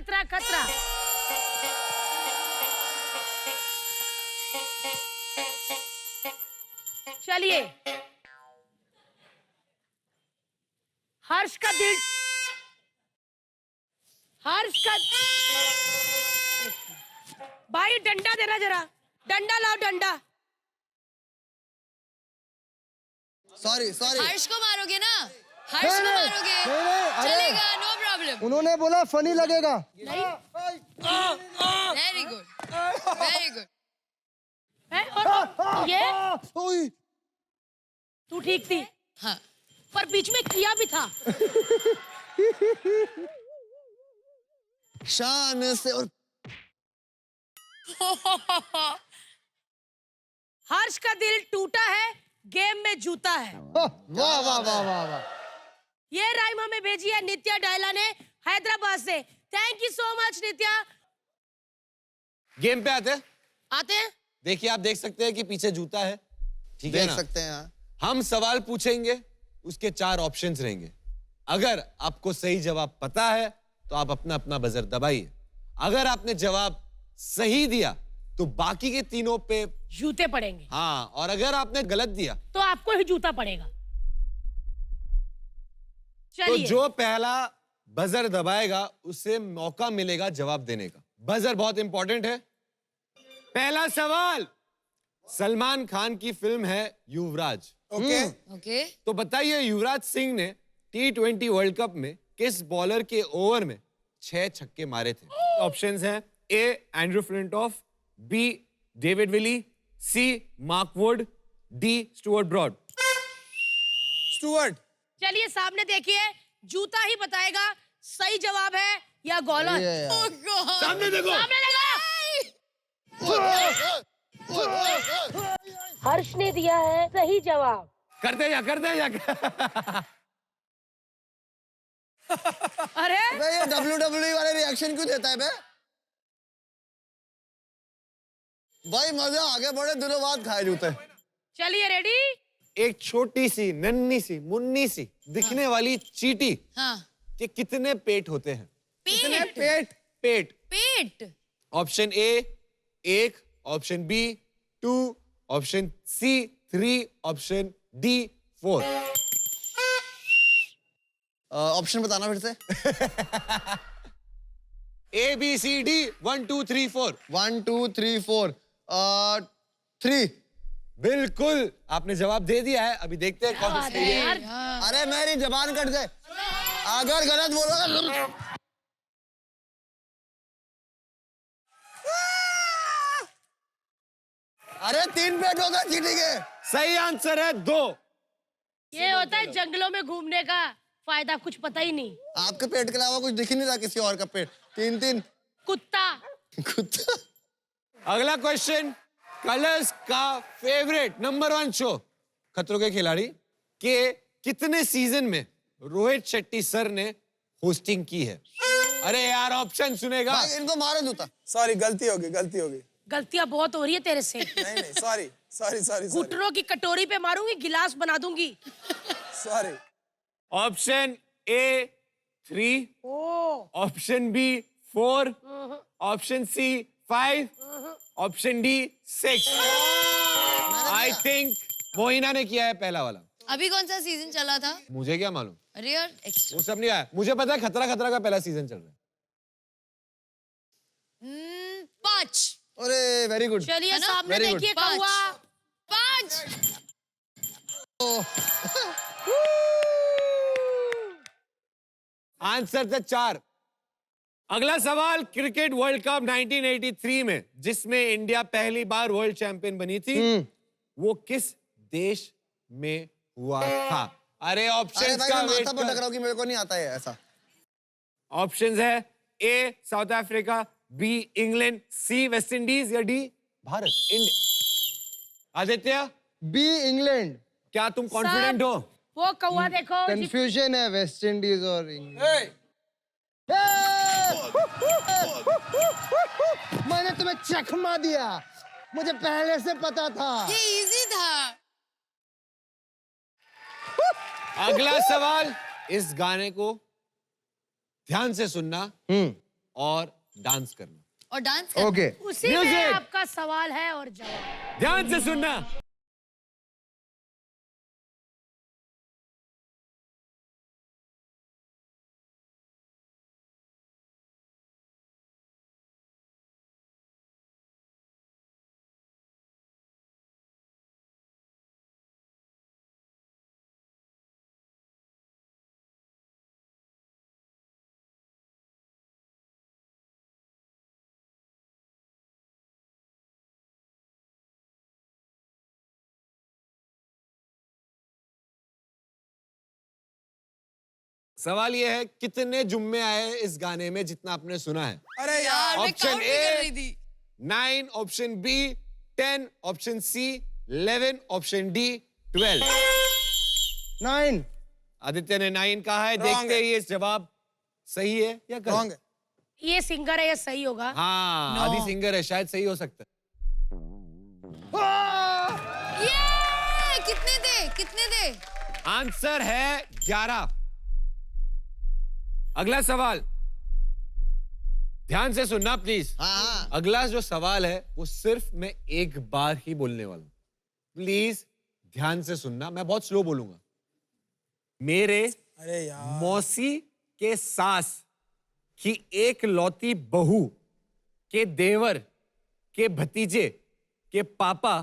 खतरा खतरा। चलिए, हर्ष का दिल, हर्ष का, भाई डंडा देना जरा, डंडा लाओ डंडा। सॉरी सॉरी, हर्ष को मारोगे ना? हर्ष को मारोगे? चलेगा, नो प्रॉब्लम। उन्होंने बोला फनी लगेगा। Very good, very good. और ये ओए, तू ठीक थी, हाँ, पर बीच में किया भी था। शान से। और हर्ष का दिल टूटा है, गेम में जूता है। वाह वाह वाह वाह वाह। ये राइम हमें भेजी है नित्या डायला ने हैदराबाद से। Thank you so much Nitya. Game पे आते हैं। देखिए, आप देख सकते हैं कि पीछे जूता है, ठीक है देख ना? सकते हैं हाँ। हम सवाल पूछेंगे, उसके 4 ऑप्शंस रहेंगे। अगर आपको सही जवाब पता है तो आप अपना अपना बजर दबाइए। अगर आपने जवाब सही दिया तो बाकी के तीनों पे जूते पड़ेंगे। हाँ, और अगर आपने गलत दिया तो आपको ही जूता पड़ेगा। तो चलिए, जो पहला बजर दबाएगा उसे मौका मिलेगा जवाब देने का। बजर बहुत इंपॉर्टेंट है। पहला सवाल, सलमान खान की फिल्म है युवराज। ओके। ओके। तो बताइए, युवराज सिंह ने T20 वर्ल्ड कप में किस बॉलर के ओवर में 6 छक्के मारे थे? ऑप्शंस हैं A Andrew Flintoff, B David Willey, C Mark Wood, D Stuart Broad. Stuart. चलिए सामने देखिए, जूता ही बताएगा सही जवाब है या गलत। Oh God! सामने देखो। सामने देखो। हर्ष ने दिया है सही जवाब। करते जा अरे बे ये WWE वाले रिएक्शन क्यों देता है बे? भाई मजा आ गया, बड़े दिनों बाद खाए जूते। चलिए, रेडी। एक छोटी सी नन्ही सी मुन्नी सी दिखने वाली चींटी हाँ, के कितने पेट होते हैं? पेट, पेट पेट। पेट। Option A 1, option B 2, option C 3, option D 4। Option बताना फिर से। A B C D 1 2 3 4। 1 2 3 4 3। बिल्कुल, आपने जवाब दे दिया है। अभी देखते हैं कौन सही है। यार, अरे मेरी जबान कट गए, अगर गलत बोलोगा। अरे 3 पेट होगा चींटी के। सही आंसर है 2। ये होता है जंगलों में घूमने का फायदा, कुछ पता ही नहीं। आपके पेट के अलावा कुछ दिख ही नहीं रहा किसी और का पेट। 3 कुत्ता। कुत्ता। अगला क्वेश्चन, कलर्स का फेवरेट नंबर 1 शो खतरों के खिलाड़ी के कितने सीजन में रोहित शेट्टी सर ने होस्टिंग की है? अरे यार, ऑप्शन सुनेगा। भाई इनको मारो जूता। सॉरी, गलती होगी, गलती होगी। गलतियां बहुत हो रही है तेरे से। नहीं नहीं, सॉरी सॉरी सॉरी सॉरी घुटनों की कटोरी पे मारूंगी, गिलास बना दूंगी। Sorry. Option A 3, oh, option B 4, option C 5, option D 6। I think Mohina ने किया है पहला वाला। अभी कौन सा सीजन चला था? मुझे क्या मालूम, अरे यार, एक्स्ट्रा। वो सब नहीं आया। मुझे पता है खतरा खतरा का पहला सीजन चल रहा है। 5। अरे वेरी गुड। चलिए है ना? सामने Very good. देखिए कौआ। 5। आंसर थे 4। अगला सवाल, क्रिकेट वर्ल्ड कप 1983 में जिसमें इंडिया पहली बार वर्ल्ड चैंपियन बनी थी, वो किस देश में हुआ था? अरे अरे ऑप्शंस भाई का मैं वेट माथा पर लग रहा हूँ कि मेरे को नहीं आता है ऐसा। ऑप्शंस है A South Africa, B England, C West Indies या D Bharat. Aditya, B England. क्या तुम कॉन्फिडेंट हो? वो कौआ देखो। कंफ्यूजन है वेस्ट इंडीज और इंग्लैंड। मैंने तुम्हें चकमा दिया, मुझे पहले से पता था। ये इजी था। अगला सवाल, इस गाने को ध्यान से सुनना और डांस करना। और डांस कर। ओके उसी में Music. आपका सवाल है और जवाब। ध्यान से सुनना। सवाल ये है कितने जुम्मे आए इस गाने में जितना आपने सुना है? अरे यार यार मैं ऑप्शन काउंट नहीं कर ए रही थी। 9, option B 10, option C 11, option D 12। 9 Aditya ने 9 कहा है। Wrong देखते हैं है। ये जवाब सही है या गलत? रॉन्ग है। ये सिंगर है, ये सही होगा। हाँ No. आदि सिंगर है, शायद सही हो सकता है। ये कितने थे? कितने थे? आंसर है 11। अगला सवाल ध्यान से सुनना प्लीज। हाँ अगला जो सवाल है वो सिर्फ मैं एक बार ही बोलने वाला हूं। प्लीज ध्यान से सुनना, मैं बहुत स्लो बोलूंगा। मेरे अरे यार मौसी के सास की एक लौती बहू के देवर के भतीजे के पापा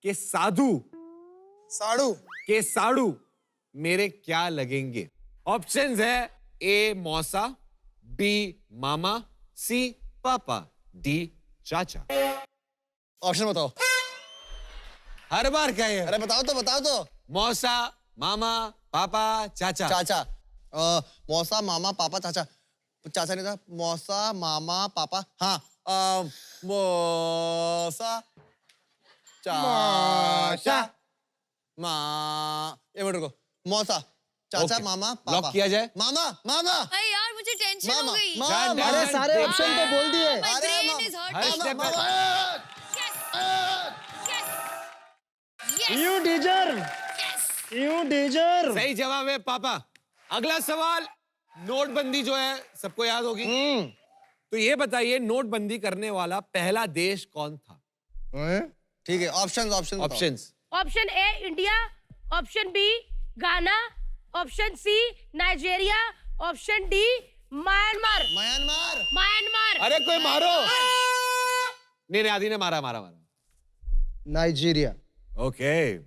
के साधु साड़ू के साड़ू मेरे क्या लगेंगे? ऑप्शंस है ए मौसा, बी मामा, सी पापा, डी चाचा। ऑप्शन बताओ। हर बार क्या है? अरे बताओ तो मौसा, मामा, पापा, चाचा। चाचा। मौसा मामा पापा चाचा। चाचा नहीं था। मौसा मामा पापा। हाँ मौसा चाचा एक मिनट रुको। मौसा चाचा Okay. मामा पापा। लॉक किया जाए? मामा मामा अरे यार मुझे टेंशन हो मामा गई। मामा अरे सारे देखते ऑप्शन तो बोल दिए। My अरे brain mama, is hurting. Her step पे- Yes. You deserve, Yes. You deserve. सही जवाब है पापा। अगला सवाल, नोटबंदी जो है सबको याद होगी। तो ये बताइए नोटबंदी करने वाला पहला देश कौन था? ठीक है option options. Option A India, option B Ghana, option C Nigeria, option D Myanmar. Myanmar. Myanmar. अरे कोई मारो। नहीं आदि ने मारा। नाइजीरिया। ओके,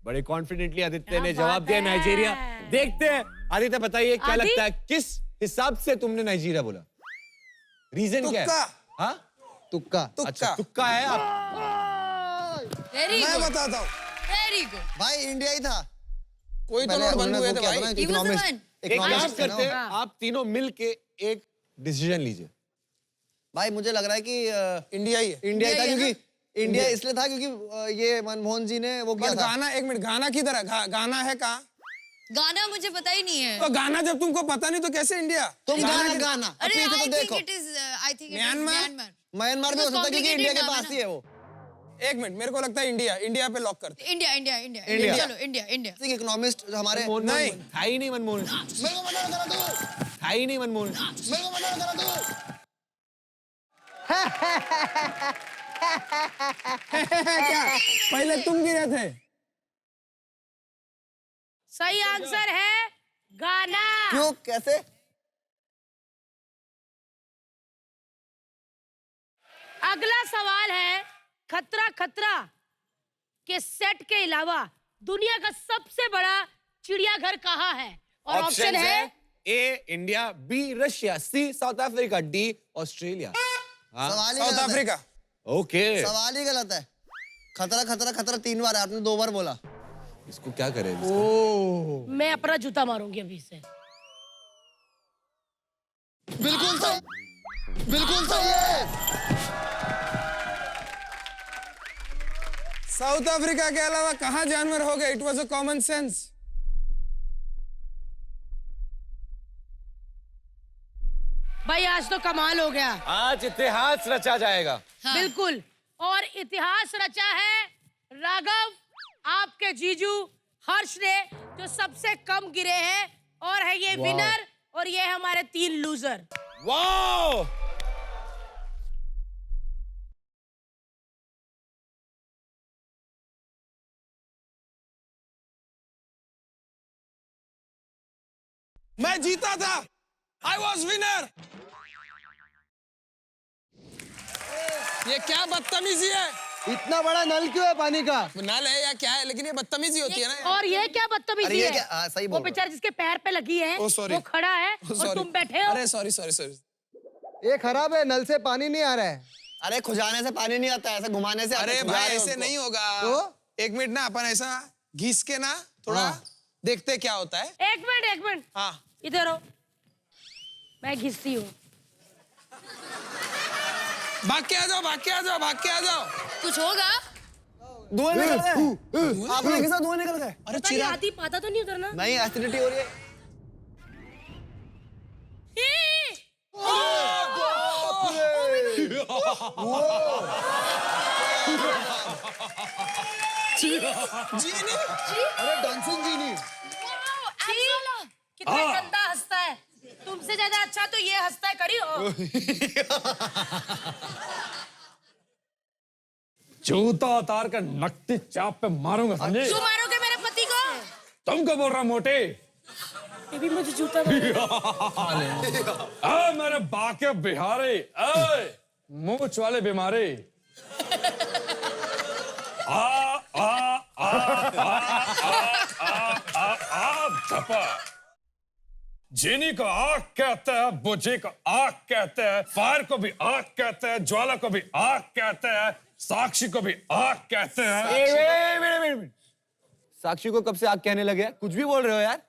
बड़े कॉन्फिडेंटली आदित्य क्या ने जवाब बात दिया है। नाइजीरिया। देखते हैं आदित्य बताइए क्या आदि? लगता है किस हिसाब से तुमने नाइजीरिया बोला? रीजन क्या है? तुक्का। हाँ तुक्का। अच्छा तुक्का है आप। Very मैं good. बताता हूँ। Very good. भाई इंडिया ही था। कोई तो पहले नोटबंदी उन्होंने हुए वो थे किया था भाई। ना, He was the economist- one. एक काम economist थे ना करते वो। हैं, आप तीनों मिल के एक डिसीजन लीजिए। भाई मुझे लग रहा है कि इंडिया ही है। इंडिया ही था, इंडिया ही है क्योंकि इंडिया इसलिए था क्योंकि ये मनमोहन जी ने वो किया पर था। गाना एक मिनट, गाना किधर है? गाना है कहाँ? गाना मुझे पता ही नहीं है। तो गाना जब तुमको पता नहीं तो कैसे इंडिया? तुम गाना अरे पीछे I तो think देखो। it is Myanmar? Myanmar. Myanmar में हो सकता है क्योंकि इंडिया के पास ही है वो। एक मिनट, मेरे को लगता है इंडिया पे लॉक करते। इंडिया। इंडिया। चलो इंडिया। इकोनॉमिस्ट हमारे नहीं। था ही नहीं मनमोहन। मेरे को मना करा तू। था ही नहीं मनमोहन। मेरे को मना करा तू। क्या पहले तुम गिरे थे? सही आंसर है गाना। क्यों कैसे? अगला सवाल है खतरा के सेट के अलावा दुनिया का सबसे बड़ा चिड़ियाघर कहाँ है? और ऑप्शन है ए इंडिया, बी रशिया, सी साउथ अफ्रीका, डी ऑस्ट्रेलिया। सवाल ही साउथ गलत है। अफ्रीका। ओके, सवाल ही गलत है। खतरा 3 बार है, आपने 2 बार बोला। इसको क्या करें? मैं अपना जूता मारूंगी अभी से। बिल्कुल सही है। साउथ अफ्रीका के अलावा कहाँ जानवर हो गए? It was a common sense. भाई आज तो कमाल हो गया। आज इतिहास रचा जाएगा। हाँ। बिल्कुल। और इतिहास रचा है राघव, आपके जीजू हर्ष ने, जो सबसे कम गिरे हैं और है ये विनर, और ये हमारे 3 लूजर। वाह! मैं जीता था। I was winner। ये क्या बदतमीजी है? इतना बड़ा नल क्यों है पानी का? नल है या क्या है, लेकिन ये बदतमीजी होती है ना। और ये क्या अरे बदतमीजी ये है? क्या सही वो बोल रहे बेचारा जिसके पैर पे लगी है, Oh, sorry. वो खड़ा है Oh, और sorry। तुम बैठे हो। अरे सॉरी सॉरी सॉरी। ये खराब है, नल से पानी नहीं आ रहा है। हो। अरे खुजाने से पानी नहीं आता है, ऐसे घुमाने से आता है, अरे खुजा भाई रहे हो ऐसे उसको। नहीं होगा। तो? एक मिनट ना, अपन ऐसा घिस के ना थोड़ा देखते क्या होता है। एक मिनट हाँ इधर हो, मैं घिसती हूँ। भाग के आ जाओ, भाग के आ जाओ, भाग के आ जाओ। कुछ होगा? धुएं निकल गए। आपने किसा धुएं निकल गए? अरे पता नहीं, आधी पाता तो नहीं उतरना। नहीं एसिडिटी हो रही है। जीनी। अरे डांसिंग जीनी। कितना गंदा हंसता है। तुमसे ज्यादा अच्छा तो ये हंसता है, करी हो। जूता उतार कर नकती चाप पे मारूंगा, समझे? क्यों मारोगे मेरे पति को? तुमको बोल रहा मोटे। ये भी मुझे जूता मेरे बाके बिहारी, मूछ वाले बीमारी। धपा। जीनी को आग कहते हैं, बुझी को आग कहते हैं, फायर को भी आग कहते हैं, ज्वाला को भी आग कहते हैं, साक्षी को भी आग कहते हैं। साक्षी को कब से आग कहने लगे? कुछ भी बोल रहे हो यार।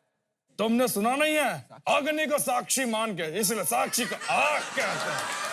तुमने सुना नहीं है? अग्नि को साक्षी मान के, इसलिए साक्षी को आग कहते हैं।